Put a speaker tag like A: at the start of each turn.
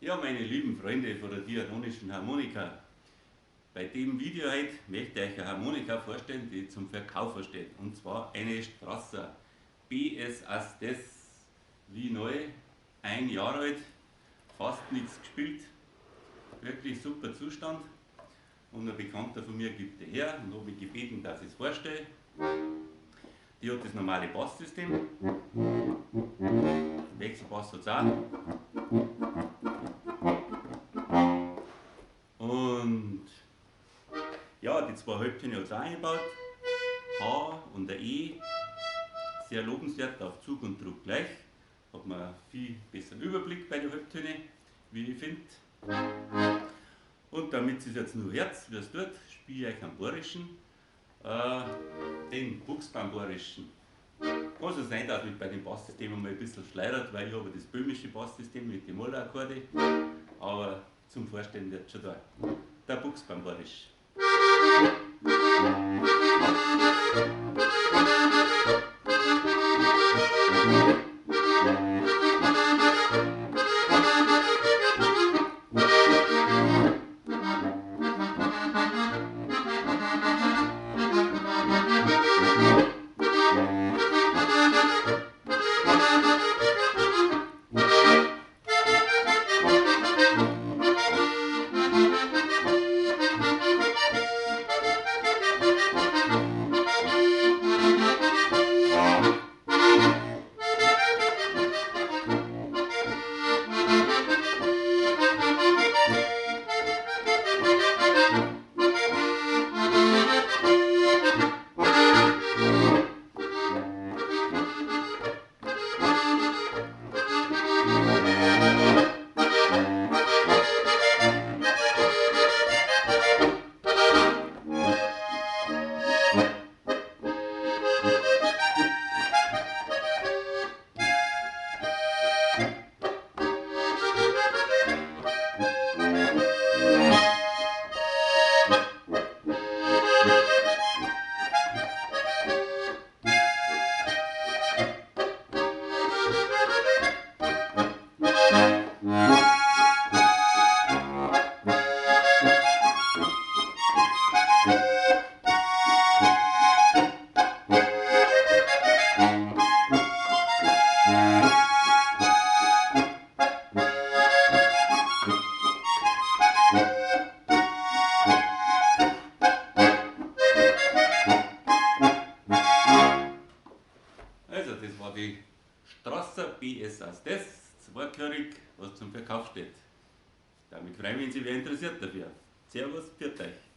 A: Ja, meine lieben Freunde von der Diatonischen Harmonika, bei dem Video heute möchte ich euch eine Harmonika vorstellen, die zum Verkauf steht. Und zwar eine Strasser BS Astes, wie neu, 1 Jahr alt, fast nichts gespielt, wirklich super Zustand. Und ein Bekannter von mir gibt die her und hat mich gebeten, dass ich es vorstelle. Die hat das normale Basssystem, Wechselbass hat es auch. Und ja, die zwei Halbtöne hat es auch eingebaut, H und der E, sehr lobenswert, auf Zug und Druck gleich, hat man viel besseren Überblick bei den Halbtönen, wie ich finde. Und damit es jetzt nur Herz, wie es tut, spiele ich einen Borischen, den Buchsbaum-Borischen. Kann es sein, dass mich bei dem Basssystem mal ein bisschen schleudert, weil ich habe das böhmische Basssystem mit den Mollakkorde, aber zum Vorstellen wird schon da. Der Buchsbaum-Borisch. Also, das war die Strasser BS Astes, zweigehörig, was zum Verkauf steht. Ich würde mich freuen, wenn Sie wer interessiert dafür. Servus, pfiat euch.